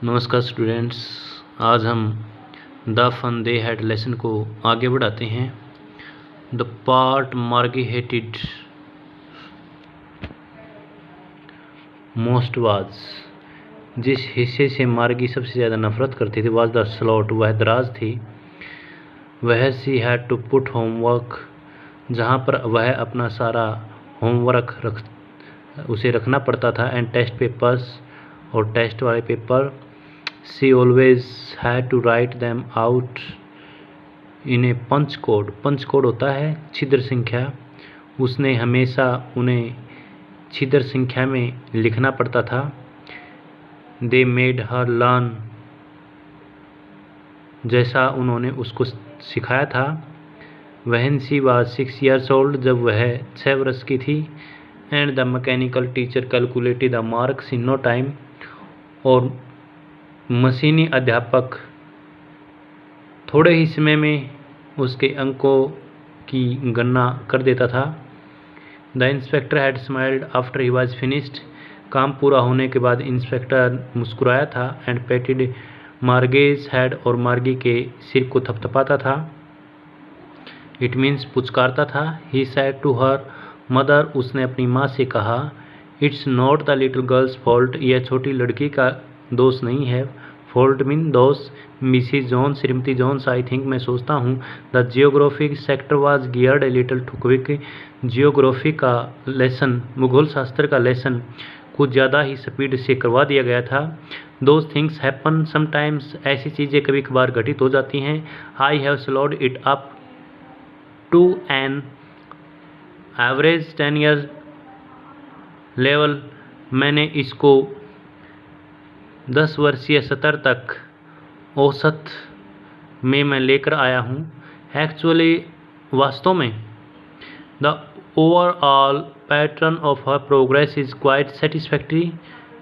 नमस्कार स्टूडेंट्स, आज हम the fun they had lesson को आगे बढ़ाते हैं। The part Margie hated most was, जिस हिस्से से मार्गी सबसे ज़्यादा नफरत करती थी, वाज द स्लॉट, वह दराज थी। वह she had to put homework, जहाँ पर वह अपना सारा होमवर्क उसे रखना पड़ता था, एंड टेस्ट पेपर्स और टेस्ट वाले paper. She always had to write them out in a punch code. Punch code होता है छिद्र संख्या। उसने हमेशा उन्हें छिद्र संख्या में लिखना पड़ता था। They made her learn, जैसा उन्होंने उसको सिखाया था। When she was 6 years old, जब वह 6 वर्ष की थी। And the mechanical teacher calculated the marks in no time, और मशीनी अध्यापक थोड़े ही समय में उसके अंकों की गणना कर देता था। The inspector had smiled after he was finished, काम पूरा होने के बाद इंस्पेक्टर मुस्कुराया था। एंड पेटेड मार्गेज हेड, और मार्गी के सिर को थपथपाता था। इट मीन्स पुचकारता था। He said to her mother, उसने अपनी माँ से कहा, it's not the little girl's fault, यह छोटी लड़की का दोष नहीं है। फॉल्ट मीन दोष। मिसिस जॉन, श्रीमती जॉन्स, आई थिंक, मैं सोचता हूँ। The geographic sector was geared a little too quick, geography का लेसन, भूगोल शास्त्र का लेसन कुछ ज़्यादा ही स्पीड से करवा दिया गया था। दोज थिंग्स हैपन समटाइम्स, ऐसी चीज़ें कभी कभार घटित हो जाती हैं। I have slowed it up to an average 10 year level, मैंने इसको 10 वर्षीय स्तर तक औसत में मैं लेकर आया हूँ। एक्चुअली, वास्तव में, the overall pattern of her progress is quite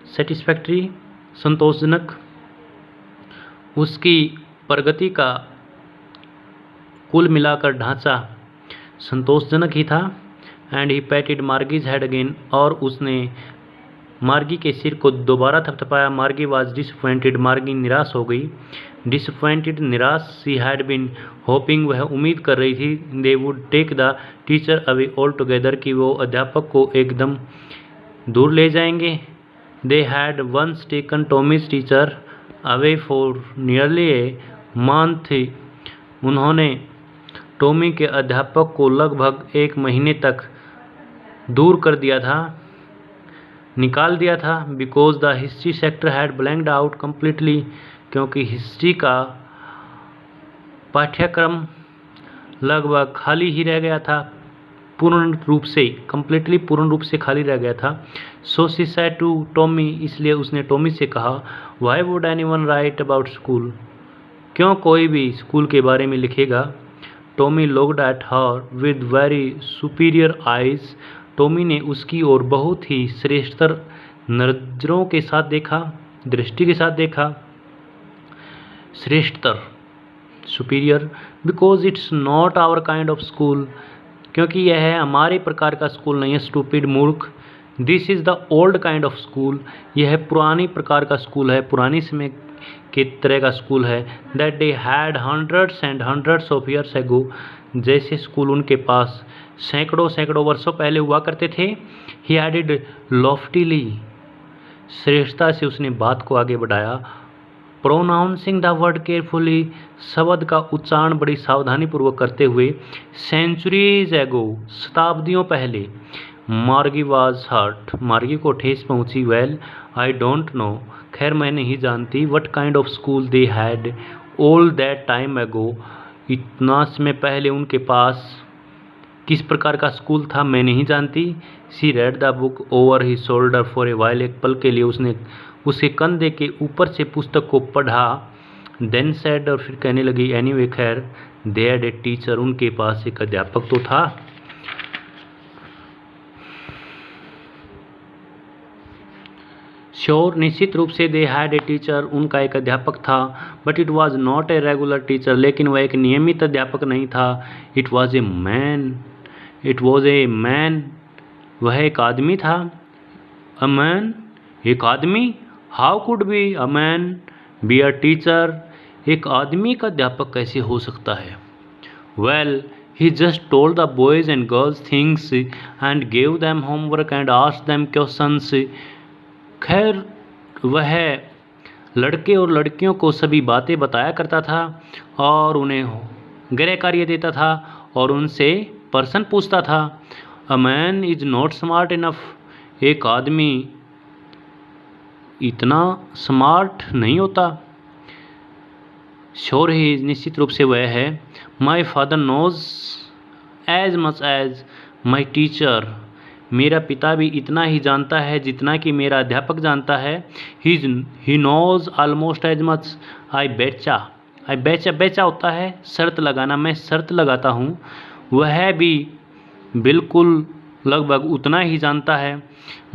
satisfactory, संतोषजनक। उसकी प्रगति का कुल मिलाकर ढांचा संतोषजनक ही था। And he patted Margie's head again, और उसने मार्गी के सिर को दोबारा थपथपाया। मार्गी वाज डिसअपॉइंटेड, मार्गी निराश हो गई। डिसअपॉइंटेड, निराश। सी हैड बीन होपिंग, वह उम्मीद कर रही थी। They would take the teacher away altogether, कि वो अध्यापक को एकदम दूर ले जाएंगे। They had once taken Tommy's teacher away for nearly a month, उन्होंने टॉमी के अध्यापक को लगभग 1 महीने तक दूर कर दिया था, निकाल दिया था। Because the history sector had blanked out completely, क्योंकि हिस्ट्री का पाठ्यक्रम लगभग खाली ही रह गया था, पूर्ण रूप से, कम्प्लीटली पूर्ण रूप से खाली रह गया था। So she said to Tommy, इसलिए उसने टॉमी से कहा, why would anyone write about school, क्यों कोई भी स्कूल के बारे में लिखेगा। Tommy looked at her with very superior eyes, Tommy ने उसकी ओर बहुत ही श्रेष्ठतर नजरों के साथ देखा, दृष्टि के साथ देखा। श्रेष्ठतर, superior. Because it's not our kind of school, क्योंकि यह है हमारे प्रकार का स्कूल नहीं है। स्टूपिड, मूर्ख। This is the old kind of school, यह पुरानी प्रकार का स्कूल है, पुरानी समय के तरह का स्कूल है। That they had hundreds and hundreds of years ago, जैसे स्कूल उनके पास सैकड़ों सैकड़ों वर्षों पहले हुआ करते थे। ही एडेड लॉफ्टीली, श्रेष्ठता से उसने बात को आगे बढ़ाया। प्रोनाउंसिंग द वर्ड केयरफुली, शब्द का उच्चारण बड़ी सावधानी पूर्वक करते हुए। सेंचुरीज एगो, शताब्दियों पहले। मार्गी वाज हर्ट, मार्गी को ठेस पहुंची। वेल, आई डोंट नो, खैर मैं नहीं जानती। What kind of school they had all that time एगो, इतना समय पहले उनके पास किस प्रकार का स्कूल था, मैं नहीं जानती। She read the book over he shoulder for a while, एक पल के लिए उसने उसके कंधे के ऊपर से पुस्तक को पढ़ा। देन सेड, और फिर कहने लगी, एनीवे, खैर, दे हैड ए टीचर, उनके पास एक अध्यापक तो था। श्योर, निश्चित रूप से, दे हैड ए टीचर, उनका एक अध्यापक था। But it was not a regular teacher, लेकिन वह एक नियमित अध्यापक नहीं था। It was a man, it was a man, वह एक आदमी था। अ मैन, एक आदमी। How could be a man be a teacher? एक आदमी का अध्यापक कैसे हो सकता है? Well, he just told the boys and girls things and gave them homework and asked them questions. खैर, वह लड़के और लड़कियों को सभी बातें बताया करता था और उन्हें गृह कार्य देता था और उनसे प्रश्न पूछता था। A man is not smart enough. एक आदमी इतना स्मार्ट नहीं होता। श्योर ही, निश्चित रूप से वह है। My father knows as much as my teacher. मेरा पिता भी इतना ही जानता है जितना कि मेरा अध्यापक जानता है। He knows almost as much. आई बेचा बेचा होता है शर्त लगाना, मैं शर्त लगाता हूँ। वह भी बिल्कुल लगभग उतना ही जानता है।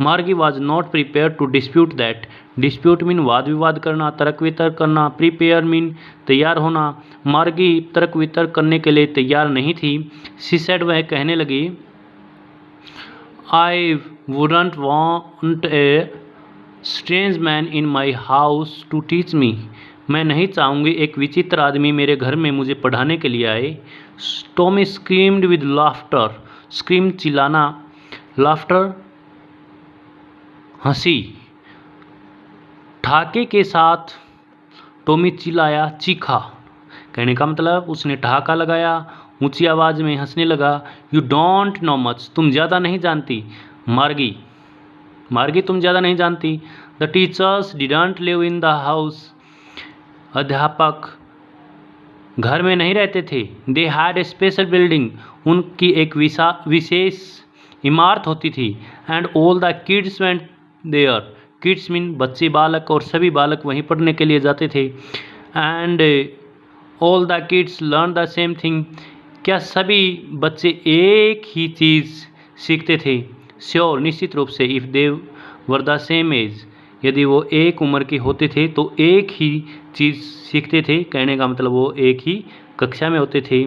Margie was not prepare to dispute that. Dispute mean वाद विवाद करना, तर्क वितर्क करना। प्रिपेयर मीन तैयार होना। मार्गी तर्क वितर्क करने के लिए तैयार नहीं थी। शी सेड, वह कहने लगी, I wouldn't want a strange man in my house to teach me. मैं नहीं चाहूँगी एक विचित्र आदमी मेरे घर में मुझे पढ़ाने के लिए आए। Tommy screamed with laughter. Scream चिल्लाना, लाफ्टर हंसी। ठहाके के साथ टॉमी चिल्लाया, चीखा। कहने का मतलब उसने ठहाका लगाया, ऊंची आवाज़ में हंसने लगा। You don't know much. तुम ज़्यादा नहीं जानती। मार्गी तुम ज़्यादा नहीं जानती। The teachers didn't live in the house. अध्यापक घर में नहीं रहते थे। They had a special building. उनकी एक विशेष इमारत होती थी। And all the kids went there. Kids mean बच्चे, बालक, और सभी बालक वहीं पढ़ने के लिए जाते थे। And all the kids learn the same thing. क्या सभी बच्चे एक ही चीज़ सीखते थे? श्योर, निश्चित रूप से। If they were the same age. यदि वो एक उम्र के होते थे तो एक ही चीज़ सीखते थे। कहने का मतलब वो एक ही कक्षा में होते थे,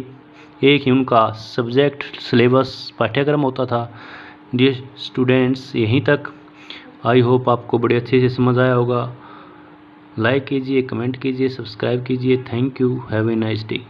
एक ही उनका सब्जेक्ट, सिलेबस, पाठ्यक्रम होता था। डियर स्टूडेंट्स, यहीं तक। आई होप आपको बड़े अच्छे से समझ आया होगा। लाइक कीजिए, कमेंट कीजिए, सब्सक्राइब कीजिए। Thank you. Have a nice day.